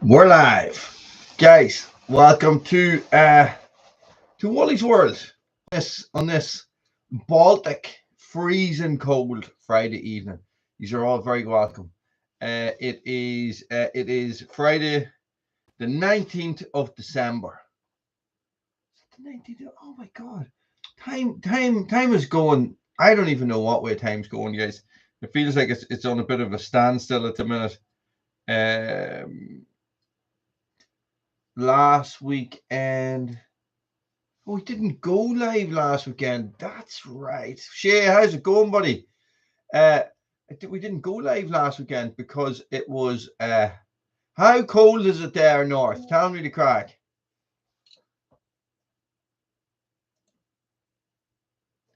We're live, guys. Welcome to Wally's World. On this Baltic freezing cold Friday evening. These are all very welcome. It is Friday, the 19th of December. The 19th. Oh my God, time is going. I don't even know what way time's going, guys. It feels like it's on a bit of a standstill at the minute. Last weekend. Oh, we didn't go live last weekend. That's right. Shay, how's it going, buddy? We didn't go live last weekend because it was how cold is it there north? Tell me the crack.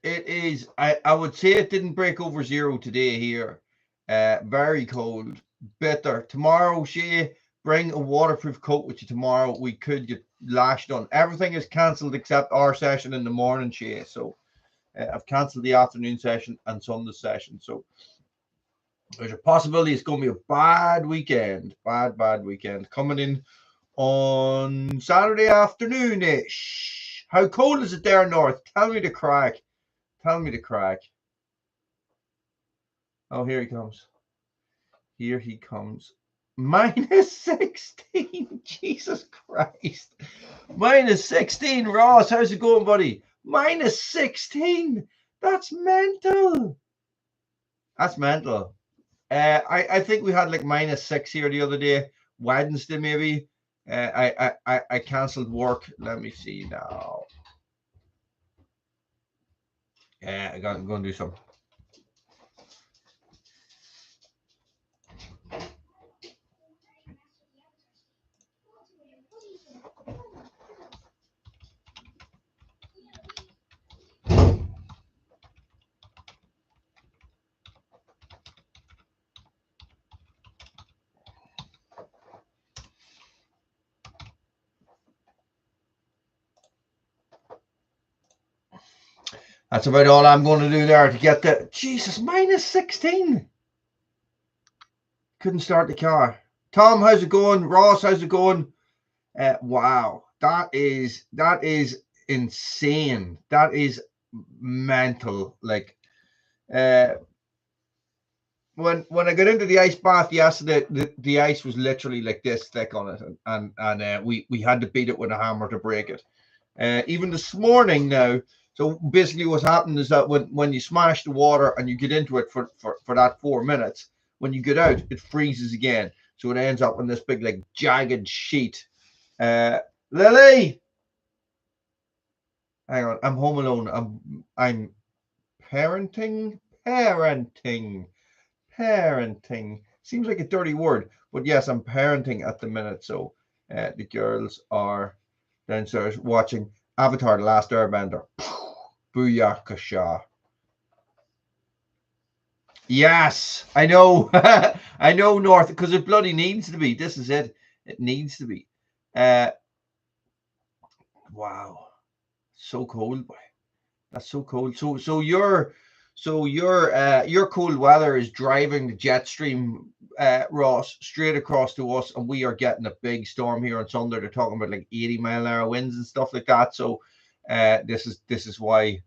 It is, I would say it didn't break over zero today here. Very cold, bitter. Tomorrow, Shay, bring a waterproof coat with you tomorrow. We could get lashed on. Everything is cancelled except our session in the morning, Shay. So I've cancelled the afternoon session and Sunday session. So there's a possibility it's going to be a bad weekend. Bad weekend. Coming in on Saturday afternoon-ish. How cold is it there north? Tell me the crack. Tell me the crack. Oh, here he comes. Here he comes. -16. Jesus Christ. -16. Ross, how's it going, buddy? -16. That's mental. That's mental. I think we had like -6 here the other day. Wednesday, maybe. I cancelled work. Let me see now. I'm going to do something. That's about all I'm going to do there to get the Jesus -16. Couldn't start the car. Tom, how's it going? Ross, how's it going? Wow, that is insane. That is mental. Like, when I got into the ice bath yesterday, the ice was literally like this thick on it, and we had to beat it with a hammer to break it. Even this morning now. So basically, what's happened is that when you smash the water and you get into it for that 4 minutes, when you get out, it freezes again. So it ends up in this big like jagged sheet. Lily, hang on, I'm home alone. I'm parenting. Seems like a dirty word, but yes, I'm parenting at the minute. So the girls are downstairs watching Avatar: The Last Airbender. Booyakasha. Yes, I know. I know, North, because it bloody needs to be. This is it. It needs to be. Wow. So cold, boy. That's so cold. So your cold weather is driving the jet stream, Ross, straight across to us, and we are getting a big storm here on Sunday. They're talking about like 80-mile-an-hour winds and stuff like that. So this is why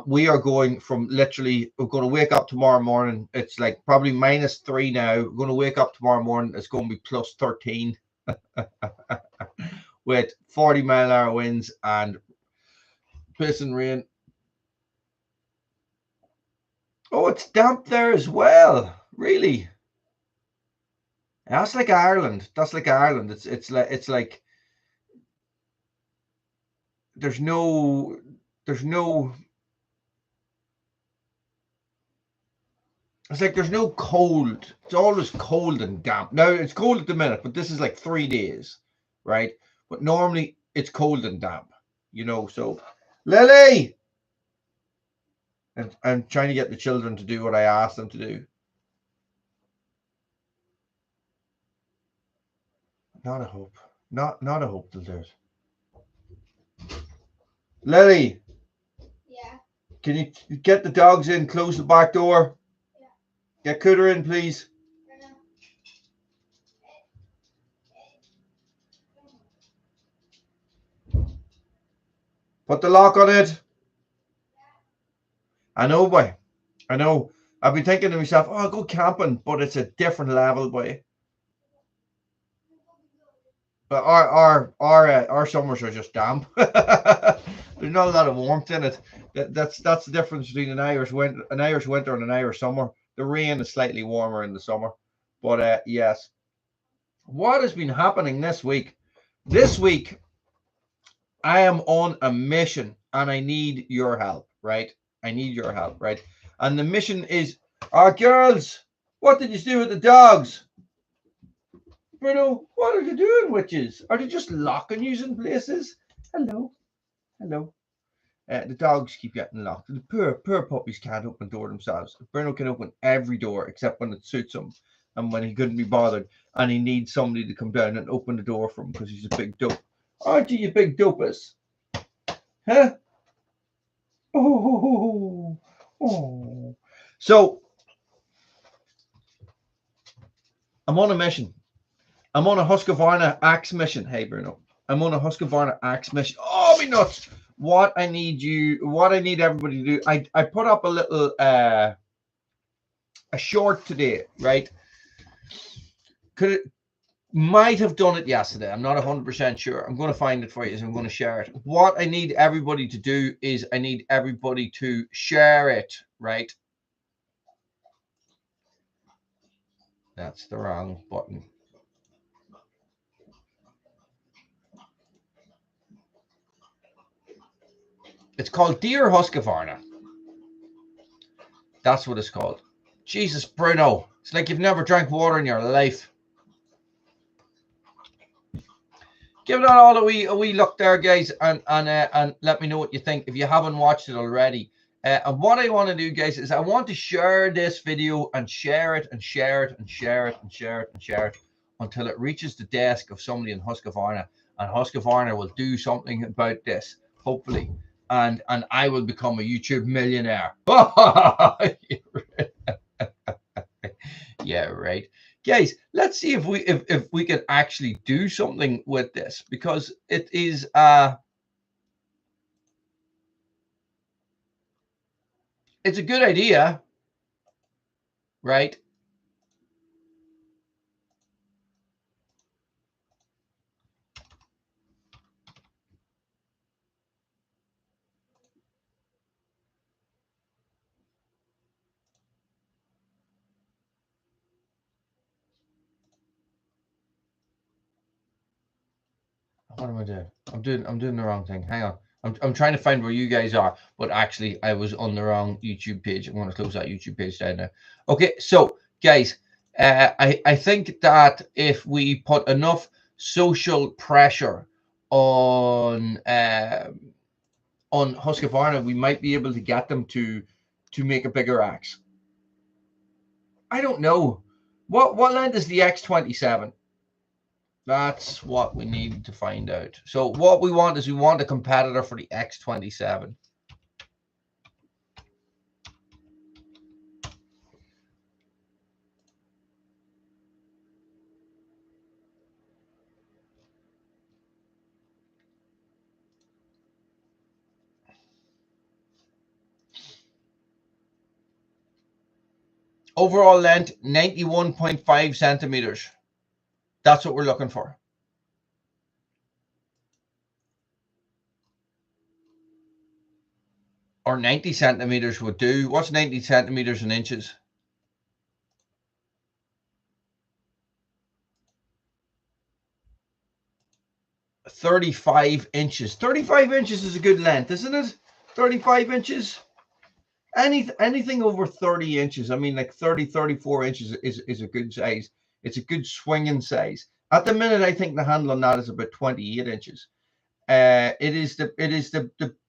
we are going from literally, we're going to wake up tomorrow morning. It's like probably -3 now. We're going to wake up tomorrow morning. It's going to be +13 with 40-mile-an-hour winds and pissing rain. Oh, it's damp there as well. Really? That's like Ireland. That's like Ireland. It's like there's no it's like there's no cold. It's always cold and damp. Now it's cold at the minute, but this is like 3 days, right? But normally it's cold and damp, So, Lily, and I'm trying to get the children to do what I asked them to do. Not a hope. Not a hope they'll do it. Lily. Yeah. Can you get the dogs in? Close the back door. Yeah. Get Cooter in, please. Put the lock on it. I know, boy. I know. I've been thinking to myself, oh, I'll go camping, but it's a different level, boy. But our summers are just damp. There's not a lot of warmth in it. That's the difference between an Irish winter and an Irish summer. The rain is slightly warmer in the summer. But yes. What has been happening this week? This week, I am on a mission and I need your help, right? I need your help, right? And the mission is, girls, what did you do with the dogs? Bruno, what are you doing, witches? Are they just locking you in places? Hello. Hello. The dogs keep getting locked. The poor puppies can't open the door themselves. Bruno can open every door except when it suits him and when he couldn't be bothered and he needs somebody to come down and open the door for him because he's a big dope. Aren't you big dopus? Huh? Oh. So, I'm on a mission. I'm on a Husqvarna axe mission. Hey, Bruno. I'm on a Husqvarna axe mission. Oh, me nuts. What I need everybody to do. I put up a little a short today, right? Might have done it yesterday. I'm not 100% sure. I'm going to find it for you, so I'm going to share it. What I need everybody to do is I need everybody to share it, right? That's the wrong button. It's called Dear Husqvarna. That's what it's called. Jesus, Bruno. It's like you've never drank water in your life. Give it all a wee look there, guys, and let me know what you think if you haven't watched it already. And what I want to do, guys, is I want to share this video and share it and share it and share it and share it and share it until it reaches the desk of somebody in Husqvarna, and Husqvarna will do something about this, hopefully. And I will become a YouTube millionaire. Yeah, right. Guys, let's see if we can actually do something with this, because it is it's a good idea, right? What am I doing? I'm doing the wrong thing. Hang on. I'm trying to find where you guys are, but actually I was on the wrong YouTube page. I'm going to close that YouTube page down now. Okay, so guys, I think that if we put enough social pressure on Husqvarna, we might be able to get them to make a bigger axe. I don't know. What length is the X27? That's what we need to find out. So what we want is we want a competitor for the X27. Overall length, 91.5 centimeters. That's what we're looking for. Or 90 centimeters would do. What's 90 centimeters in inches? $35 inches. 35 inches is a good length, isn't it? 35 inches. Anything over 30 inches, I mean, like 30, 34 inches is a good size. It's a good swinging size. At the minute, I think the handle on that is about 28 inches. It is the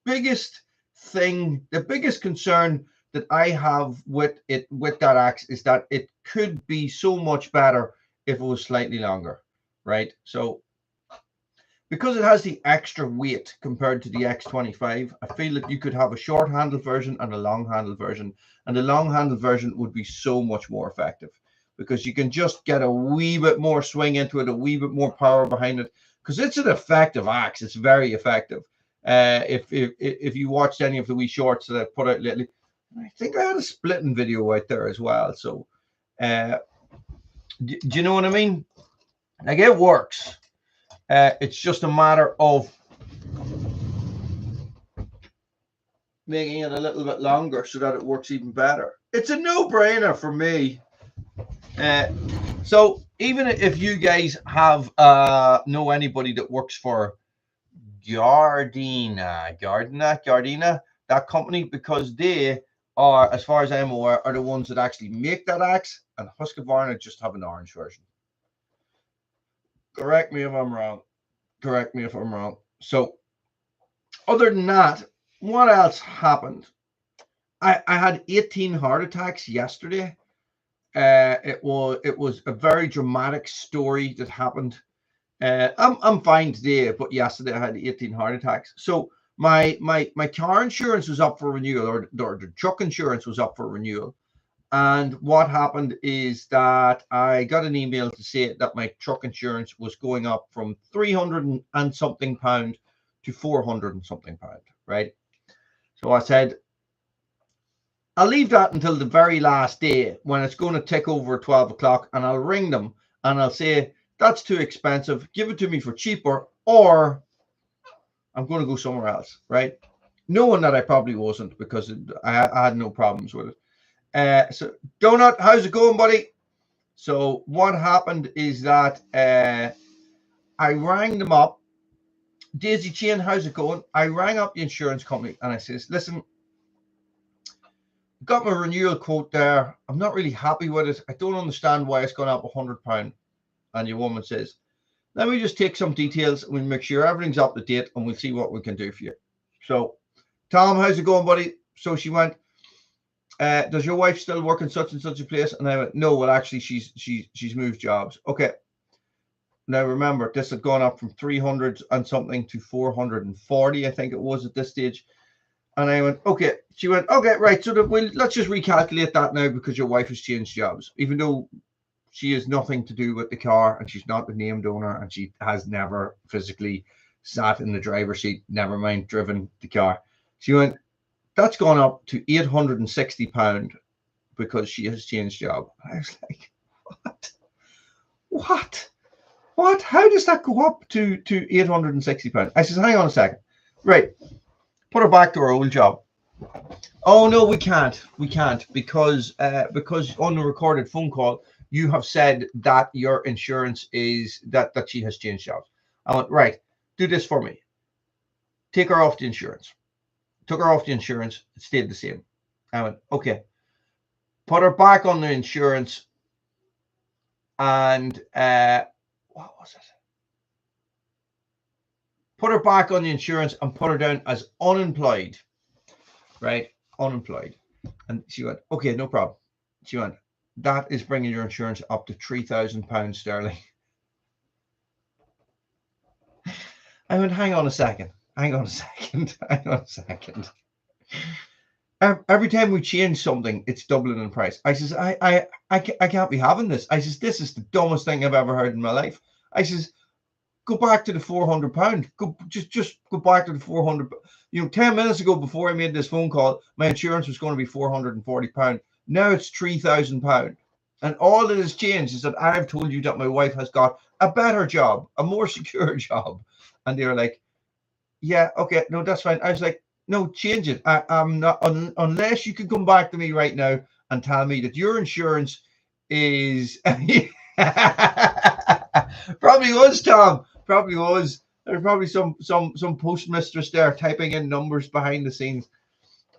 biggest thing, the biggest concern that I have with that axe is that it could be so much better if it was slightly longer, right? So because it has the extra weight compared to the X25, I feel that you could have a short handle version and a long handle version, and the long handle version would be so much more effective because you can just get a wee bit more swing into it, a wee bit more power behind it, because it's an effective axe. It's very effective. If you watched any of the wee shorts that I put out lately, I think I had a splitting video out there as well. So, do you know what I mean? Like, it works. It's just a matter of making it a little bit longer so that it works even better. It's a no-brainer for me. So even if you guys have know anybody that works for Gardena, that company, because they are, as far as I'm aware, are the ones that actually make that axe, and Husqvarna just have an orange version. Correct me if I'm wrong. Correct me if I'm wrong. So other than that, what else happened? I had 18 heart attacks yesterday. It was a very dramatic story that happened. I'm fine today, but yesterday I had 18 heart attacks. So my car insurance was up for renewal, or the truck insurance was up for renewal. And what happened is that I got an email to say that my truck insurance was going up from 300 and something pound to 400 and something pound, right? So I said, I'll leave that until the very last day when it's going to tick over 12 o'clock, and I'll ring them and I'll say, that's too expensive, give it to me for cheaper, or I'm going to go somewhere else, right? Knowing that I probably wasn't, because I had no problems with it. So Donut, how's it going, buddy? So what happened is that I rang them up. Daisy Chain, how's it going? I rang up the insurance company and I says, listen, got my renewal quote there. I'm not really happy with it. I don't understand why it's gone up £100. And your woman says, let me just take some details and we'll make sure everything's up to date and we'll see what we can do for you. So, Tom, how's it going, buddy? So she went, does your wife still work in such and such a place? And I went, no, well, actually, she's moved jobs. Okay. Now, remember, this had gone up from 300 and something to 440, I think it was at this stage. And I went, okay. She went, okay, right. So let's just recalculate that now, because your wife has changed jobs, even though she has nothing to do with the car and she's not the named owner and she has never physically sat in the driver's seat, never mind driven the car. She went, that's gone up to £860 because she has changed job. I was like, what? How does that go up to £860? I says, hang on a second. Right. Put her back to her old job. Oh no, we can't because on the recorded phone call you have said that your insurance is that she has changed jobs. I went, right, do this for me. Take her off the insurance. Took her off the insurance, it stayed the same. I went, okay. Put her back on the insurance, and what was it? Put her back on the insurance and put her down as unemployed, right? Unemployed. And she went, okay, no problem. She went, that is bringing your insurance up to £3,000 sterling. I went, hang on a second. Every time we change something, it's doubling in price. I says, I can't be having this. I says, this is the dumbest thing I've ever heard in my life. I says, go back to the £400. Just go back to the 400. 10 minutes ago, before I made this phone call, my insurance was going to be £440. Now it's £3,000. And all that has changed is that I've told you that my wife has got a better job, a more secure job. And they're like, yeah, okay, no, that's fine. I was like, no, change it. I'm not, unless you can come back to me right now and tell me that your insurance is probably was, Tom. Probably was. There's probably some postmistress there typing in numbers behind the scenes.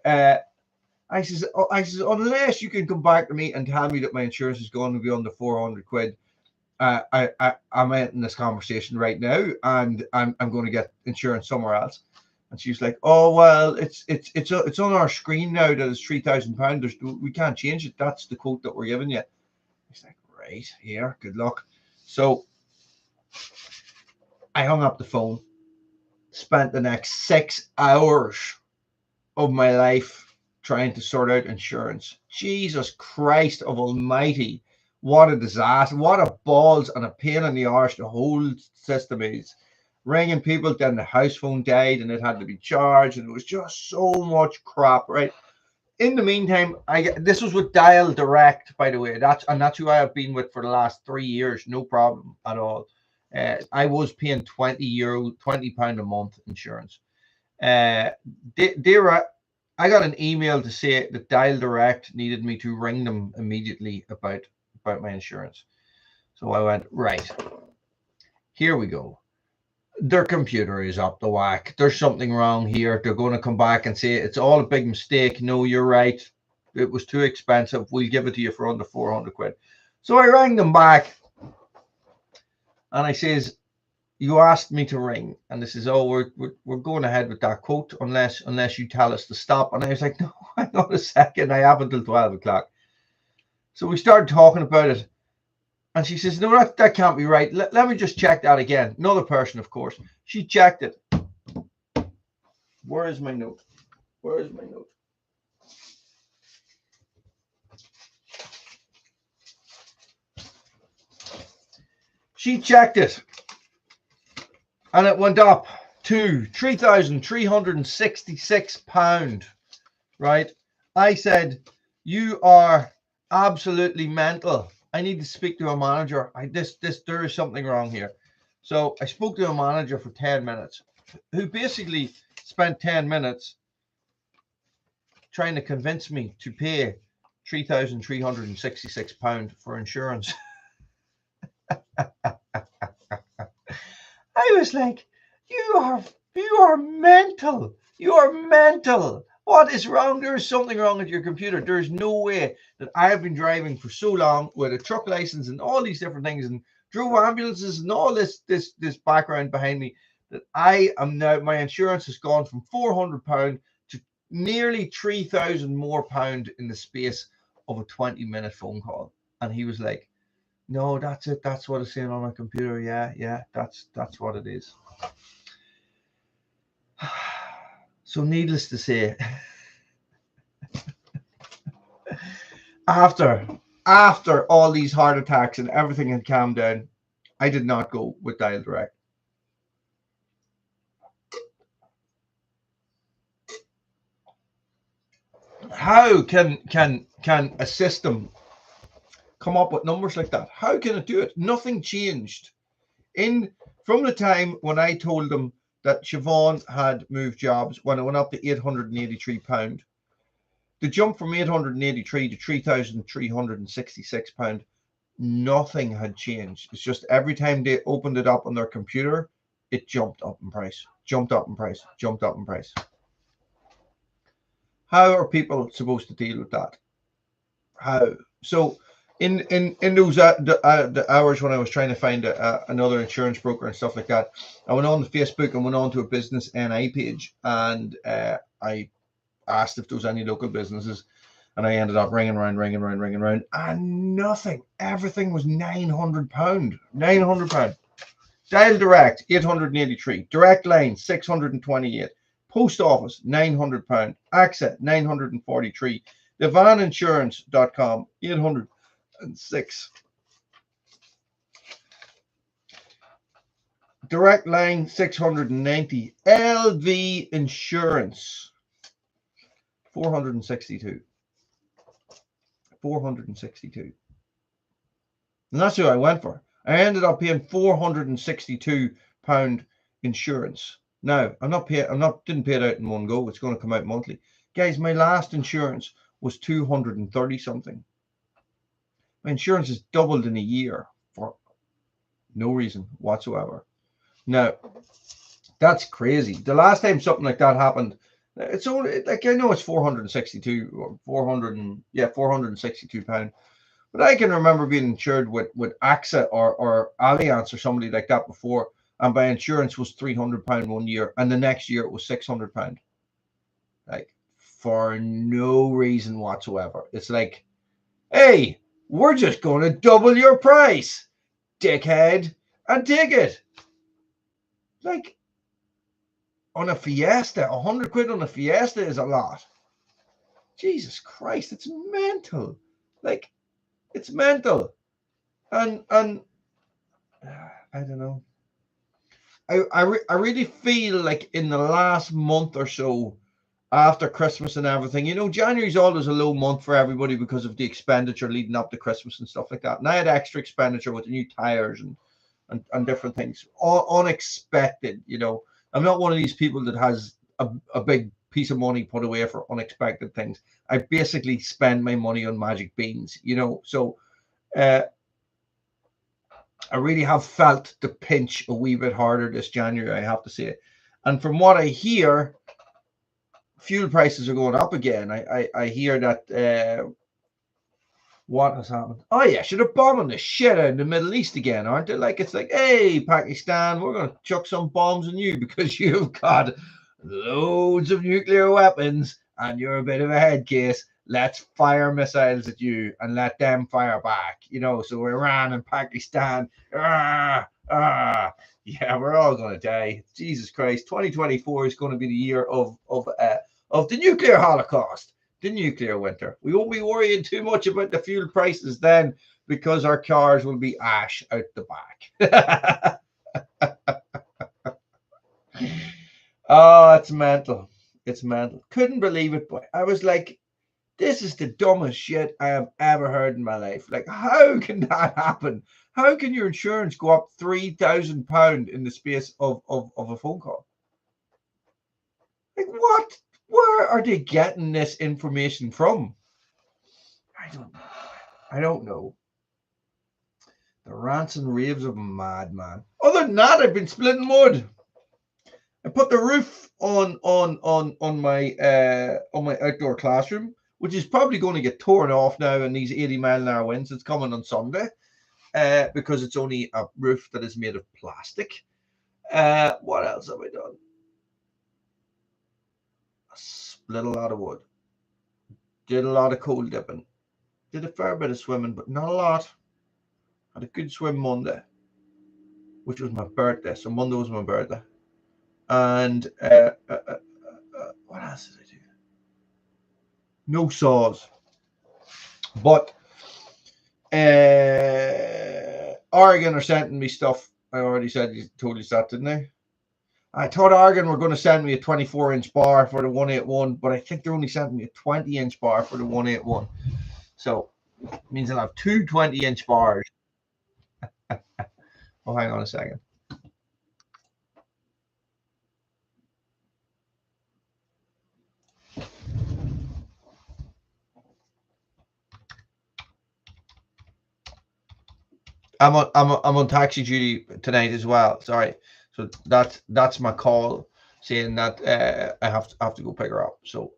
I says, unless you can come back to me and tell me that my insurance is going to be under 400 quid, I'm ending this conversation right now, and I'm going to get insurance somewhere else. And she was like, oh well, it's on our screen now that it's £3,000. We can't change it. That's the quote that we're giving you. He's like, right, here, good luck. So I hung up the phone, spent the next 6 hours of my life trying to sort out insurance. Jesus Christ of Almighty, what a disaster, what a balls and a pain in the arse the whole system is. ringing people. Then the house phone died and it had to be charged, and it was just so much crap, right? In the meantime, this was with Dial Direct, by the way. That's who I have been with for the last 3 years. No problem at all. I was paying £20 a month insurance. I got an email to say that Dial Direct needed me to ring them immediately about my insurance. So I went, right, here we go. Their computer is up the whack. There's something wrong here. They're going to come back and say it's all a big mistake. No, you're right. It was too expensive. We'll give it to you for under 400 quid. So I rang them back and I says, you asked me to ring, and this is, oh, we're going ahead with that quote unless you tell us to stop. And I was like, no, hang on a second. I have until 12 o'clock. So we started talking about it. And she says, no, that can't be right. Let me just check that again. Another person, of course. She checked it. Where is my note? Where is my note? She checked it. And it went up to £3,366. Right? I said, you are absolutely mental. I need to speak to a manager. There is something wrong here. So I spoke to a manager for 10 minutes, who basically spent 10 minutes trying to convince me to pay £3,366 for insurance. I was like, you are mental. You are mental. What is wrong? There is something wrong with your computer. There's no way that I have been driving for so long with a truck license and all these different things and drove ambulances and all this background behind me, that I am now, my insurance has gone from £400 to nearly £3,000 more in the space of a 20-minute phone call. And he was like, no, that's it. That's what it's saying on my computer. Yeah, that's what it is. So needless to say, after all these heart attacks and everything had calmed down, I did not go with Dial Direct. How can a system come up with numbers like that? How can it do it? Nothing changed from the time when I told them that Siobhan had moved jobs, when it went up to £883. The jump from 883 to £3,366, nothing had changed. It's just every time they opened it up on their computer, it jumped up in price, jumped up in price, jumped up in price. How are people supposed to deal with that? How? So in those the hours when I was trying to find another insurance broker and stuff like that, I went on to Facebook and went on to a business NI page, and I asked if there was any local businesses, and I ended up ringing around, and nothing. Everything was £900. £900. Dial Direct, 883. Direct Line, 628. Post Office, £900. AXA, 943. Divaninsurance.com, 806. Direct Line, 690. LV Insurance, 462. 462. And that's who I went for. I ended up paying £462 insurance. Now, didn't pay it out in one go. It's going to come out monthly. Guys, my last insurance was 230 something. My insurance has doubled in a year for no reason whatsoever. Now, that's crazy. The last time something like that happened, it's only, like, I know it's 462 or 462 pound, but I can remember being insured with AXA or Allianz or somebody like that before, and my insurance was £300 one year, and the next year it was £600, like, for no reason whatsoever. It's like, hey, we're just going to double your price, dickhead, and take it. Like, on a Fiesta, 100 quid on a Fiesta is a lot. Jesus Christ, it's mental. Like, it's mental. And I don't know. I really feel like in the last month or so after Christmas and everything, you know, January's always a low month for everybody because of the expenditure leading up to Christmas and stuff like that. And I had extra expenditure with the new tires and different things, unexpected. You know, I'm not one of these people that has a big piece of money put away for unexpected things. I basically spend my money on magic beans, you know. So I really have felt the pinch a wee bit harder this January, I have to say. And from what I hear, fuel prices are going up again. I hear that what has happened? Oh yeah, should have bombing the shit out in the Middle East again, aren't they? Like it's like, hey, Pakistan, we're gonna chuck some bombs on you because you've got loads of nuclear weapons and you're a bit of a head case. Let's fire missiles at you and let them fire back. You know, so Iran and Pakistan, yeah, we're all gonna die. Jesus Christ, 2024 is going to be the year of the nuclear holocaust, the nuclear winter. We won't be worrying too much about the fuel prices then because our cars will be ash out the back. Oh, it's mental. It's mental. Couldn't believe it, boy. I was like, this is the dumbest shit I have ever heard in my life. Like, how can that happen? How can your insurance go up £3,000 in the space of a phone call? Like, what? Where are they getting this information from? I don't know. I don't know. The rants and raves of a madman. Other than that, I've been splitting wood. I put the roof on my outdoor classroom, which is probably going to get torn off now in these 80-mile-an-hour winds. It's coming on Sunday because it's only a roof that is made of plastic. What else have I done? I split a lot of wood. Did a lot of coal dipping. Did a fair bit of swimming, but not a lot. Had a good swim Monday, which was my birthday. So Monday was my birthday. And what else did I do? No saws. But Oregon are sending me stuff. I already said, you told you that, didn't I? I thought Oregon were going to send me a 24-inch bar for the 181, but I think they're only sending me a 20-inch bar for the 181. So it means I'll have two 20-inch bars. Oh, hang on a second. I'm on taxi duty tonight as well. Sorry, so that's my call saying that I have to go pick her up. So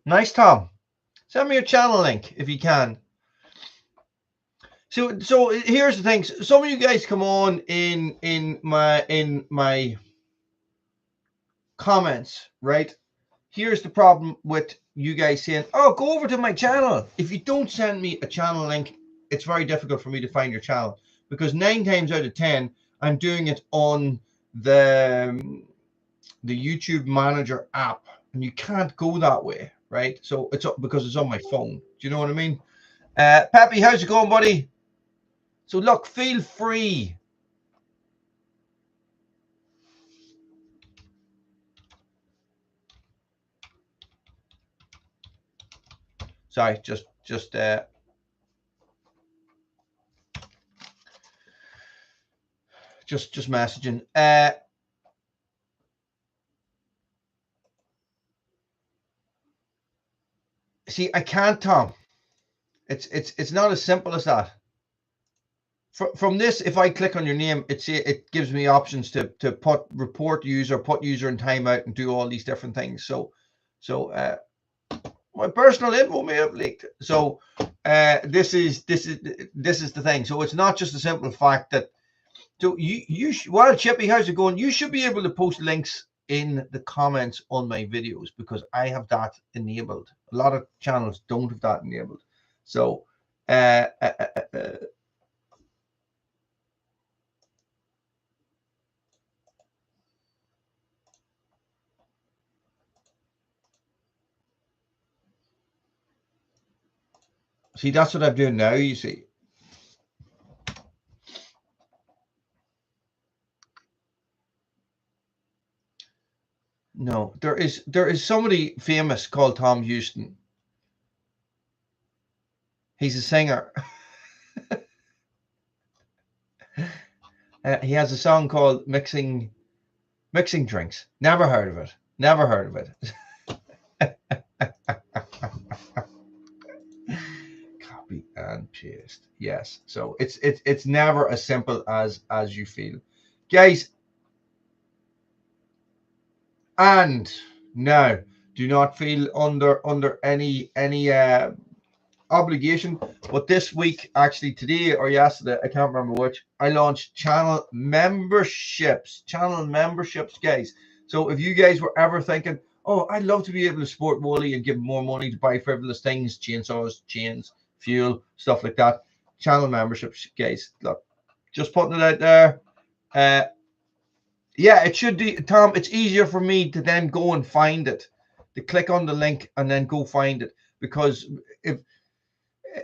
nice, Tom. Send me your channel link if you can. So here's the thing. Some of you guys come on in my comments, right? Here's the problem with you guys saying, oh, go over to my channel. If you don't send me a channel link, it's very difficult for me to find your channel because 9 times out of 10, I'm doing it on the YouTube Manager app, and you can't go that way, right? So it's up because it's on my phone. Do you know what I mean? Pappy, how's it going, buddy? So look, feel free. Sorry, just messaging. See, I can't, Tom. It's not as simple as that. From this, if I click on your name, it gives me options to put report user, put user in timeout, and do all these different things. So my personal info may have leaked. So this is the thing. So it's not just a simple fact that. So well, Chippy, how's it going? You should be able to post links in the comments on my videos because I have that enabled. A lot of channels don't have that enabled. So See, that's what I'm doing now, you see. No, there is somebody famous called Tom Houston. He's a singer. He has a song called Mixing Drinks. Never heard of it. Never heard of it. Copy and paste. Yes. So it's never as simple as you feel, guys. And now, do not feel under any obligation. But this week, actually today or yesterday, I can't remember which, I launched channel memberships, guys. So if you guys were ever thinking, oh, I'd love to be able to support Wooly and give more money to buy frivolous things, chainsaws, chains, fuel, stuff like that, channel memberships, guys. Look, just putting it out there. Yeah, it should be, Tom. It's easier for me to then go and find it, to click on the link and then go find it, because if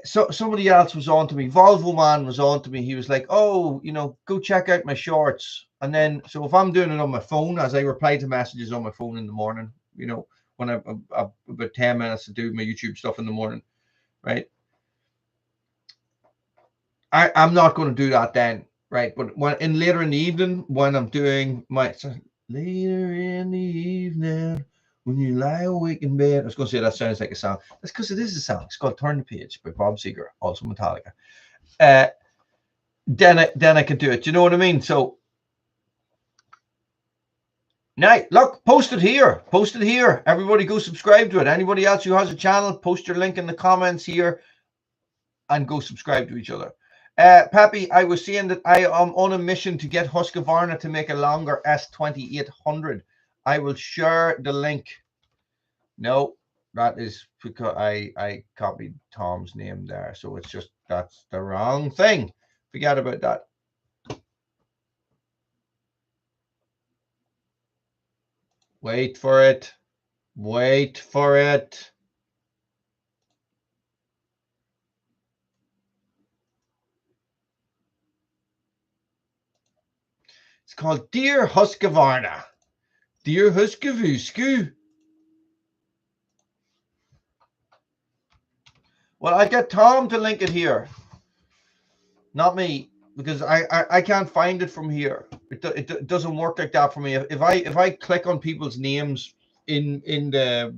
somebody else was on to me, Volvo man was on to me, he was like, oh, you know, go check out my shorts. And then, so if I'm doing it on my phone, as I reply to messages on my phone in the morning, you know, when I've about 10 minutes to do my YouTube stuff in the morning, right? I'm not going to do that then. Right, but when later in the evening, when I'm doing my later in the evening, when you lie awake in bed, I was going to say that sounds like a song. That's because it is a song. It's called "Turn the Page" by Bob Seger, also Metallica. Then I can do it. Do you know what I mean? So now, look, post it here. Post it here. Everybody go subscribe to it. Anybody else who has a channel, post your link in the comments here, and go subscribe to each other. Pappy, I was saying that I am on a mission to get Husqvarna to make a longer S2800. I will share the link. No, that is because I copied Tom's name there. So it's just, that's the wrong thing. Forget about that. Wait for it. Wait for it. It's called Dear Husqvarna. Dear Husqvarna. Well, I get Tom to link it here, not me, because I can't find it from here. It doesn't work like that for me. If I click on people's names in the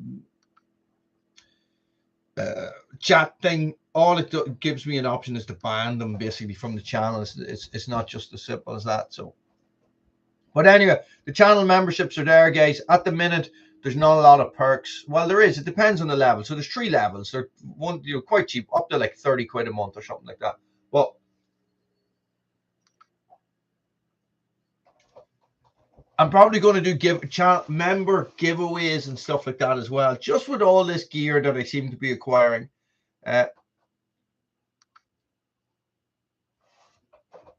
chat thing, all it gives me an option is to ban them basically from the channel. It's not just as simple as that. So, but anyway, the channel memberships are there, guys. At the minute, there's not a lot of perks. Well, there is. It depends on the level. So there's 3 levels. They're one, you know, quite cheap, up to like 30 quid a month or something like that. Well, I'm probably going to do member giveaways and stuff like that as well, just with all this gear that I seem to be acquiring.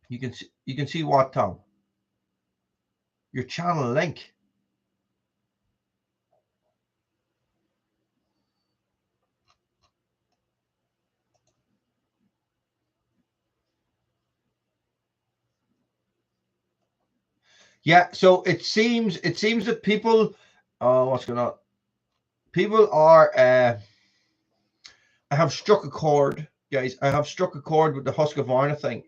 You can see what, Tom? Your channel link. Yeah, so it seems that people, what's going on? People are, I have struck a chord, guys. I have struck a chord with the Husqvarna thing.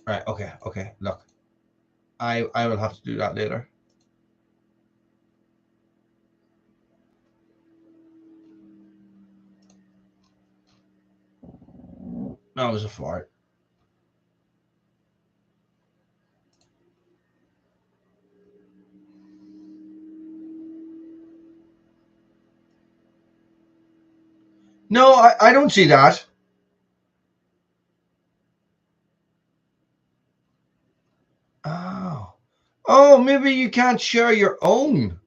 Right, okay, look. I will have to do that later. That was a fart. No, I don't see that. Oh, maybe you can't share your own.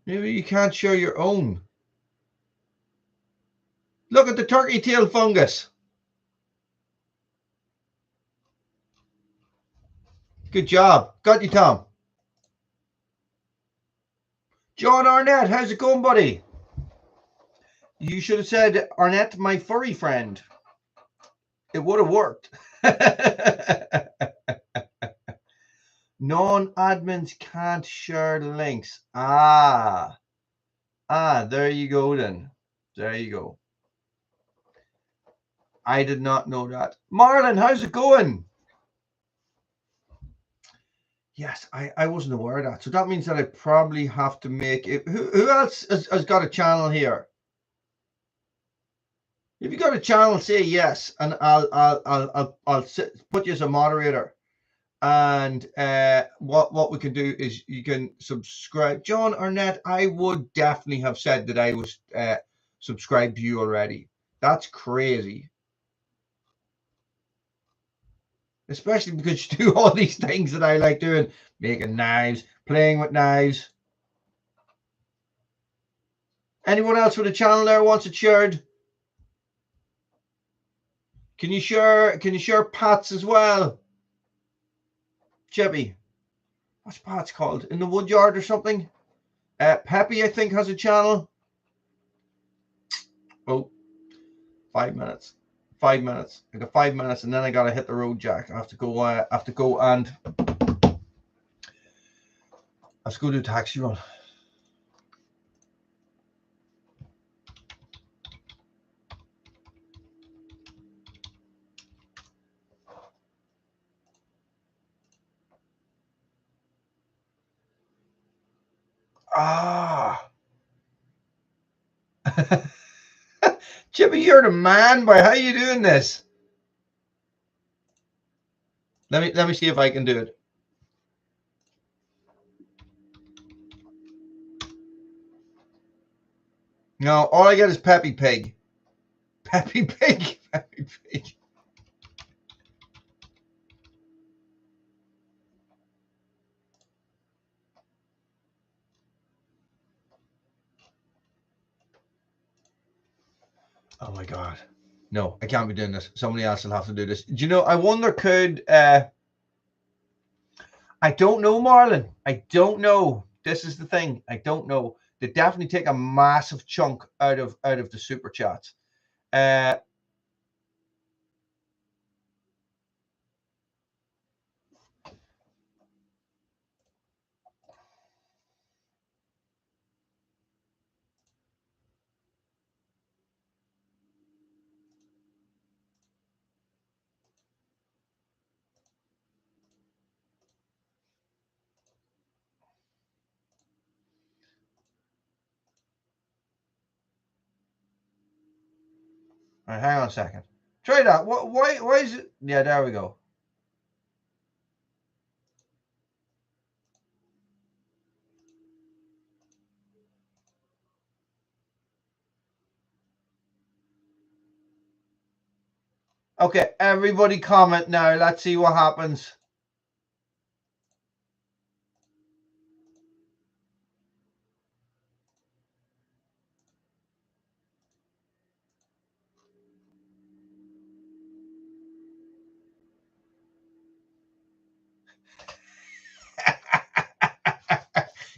Maybe you can't share your own. Look at the turkey tail fungus. Good job. Got you, Tom. John Arnett, how's it going, buddy? You should have said, Arnett, my furry friend. It would have worked. Non-admins can't share links. There you go then. There you go. I did not know that. Marlon, how's it going? Yes, I wasn't aware of that. So that means that I probably have to make it. Who else has got a channel here? If you got a channel, say yes, and I'll put you as a moderator. And what we can do is you can subscribe. John Arnett, I would definitely have said that I was subscribed to you already. That's crazy. Especially because you do all these things that I like doing. Making knives, playing with knives. Anyone else with a channel there wants it shared? Can you share Pat's as well? Chevy. What's Pat's called? In the Woodyard or something? Peppy, I think, has a channel. Oh, 5 minutes. 5 minutes. I got 5 minutes, and then I gotta hit the road, Jack. I have to go and let's go do a taxi run. Chippy, you're the man, boy. How are you doing this? Let me see if I can do it. No, all I get is Peppy Pig. Peppy Pig. Peppy Pig. Oh my God. No, I can't be doing this. Somebody else will have to do this. Do you know, I wonder could I don't know, Marlon. I don't know. This is the thing. I don't know. They definitely take a massive chunk out of the super chats. All right, hang on a second. Try that. Why is it? Yeah, there we go. Okay, everybody comment now. Let's see what happens.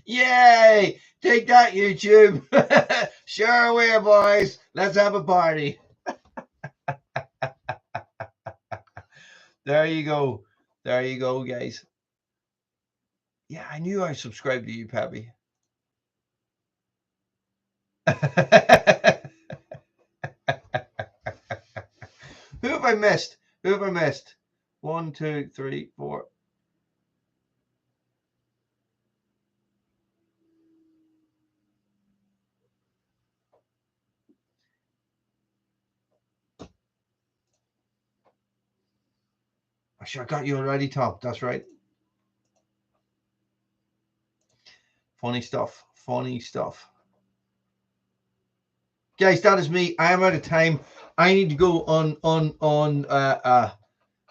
Yay! Take that, YouTube. Share away, boys. Let's have a party. There you go. There you go, guys. Yeah, I knew I subscribed to you, Peppy. Who have I missed? Who have I missed? 1, 2, 3, 4. Sure, I got you already, Tom. That's right. Funny stuff. Funny stuff. Guys, that is me. I am out of time. I need to go on I'm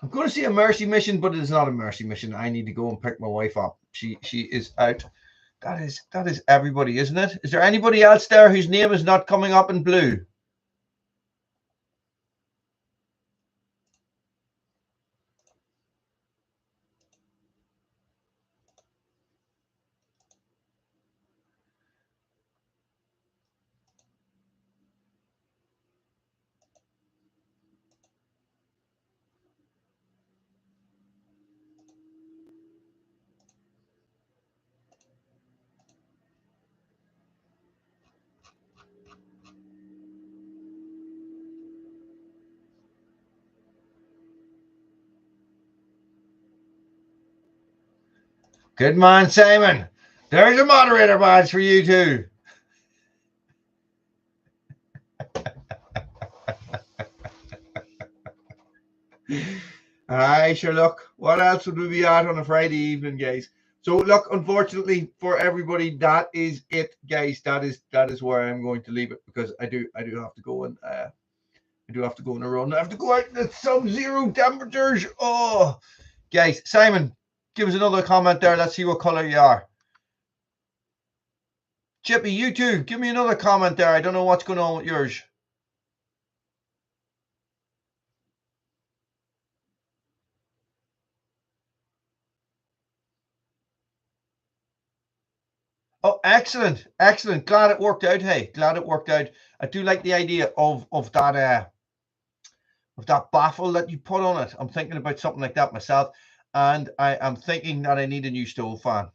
going to say a mercy mission, but it is not a mercy mission. I need to go and pick my wife up. She is out. That is everybody, isn't it? Is there anybody else there whose name is not coming up in blue? Good man, Simon. There's a moderator badge for you too. Aye, sure. Look, what else would we be at on a Friday evening, guys? So look, unfortunately for everybody, that is it, guys. That is where I'm going to leave it, because I do have to go and I do have to go on a run. I have to go out in the sub-zero temperatures. Oh, guys, Simon, give us another comment there. Let's see what color you are. Chippy, you too. Give me another comment there. I don't know what's going on with yours. Oh, excellent, excellent. Glad it worked out. Hey, glad it worked out. I do like the idea of that baffle that you put on it. I'm thinking about something like that myself, and I am thinking that I need a new stove fan.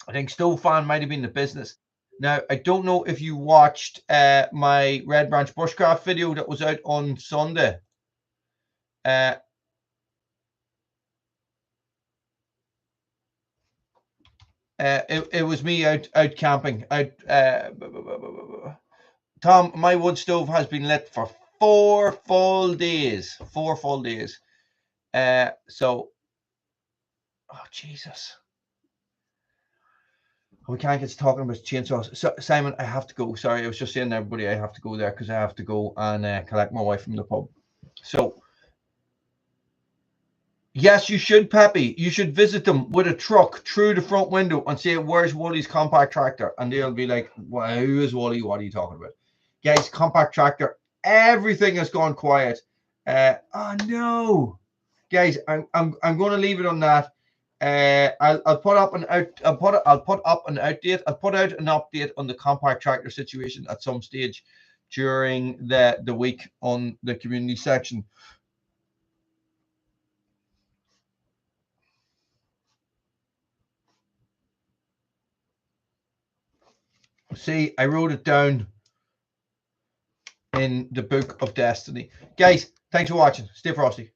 I think stove fan might have been the business. Now, I don't know if you watched my Red Branch Bushcraft video that was out on Sunday. It was me out camping. Tom, my wood stove has been lit for 4 full days. 4 full days. So, oh Jesus, we can't get talking about chainsaws. So, Simon, I have to go. Sorry, I was just saying to everybody I have to go there because I have to go and collect my wife from the pub. So, yes, you should, Peppy. You should visit them with a truck through the front window and say, "Where's Wally's compact tractor?" And they'll be like, "Well, who is Wally? What are you talking about?" Guys, compact tractor. Everything has gone quiet. Oh no, guys, I'm going to leave it on that. I'll put up an update. I'll put out an update on the compact tractor situation at some stage during the week on the community section. See, I wrote it down in the book of destiny. Guys, thanks for watching. Stay frosty.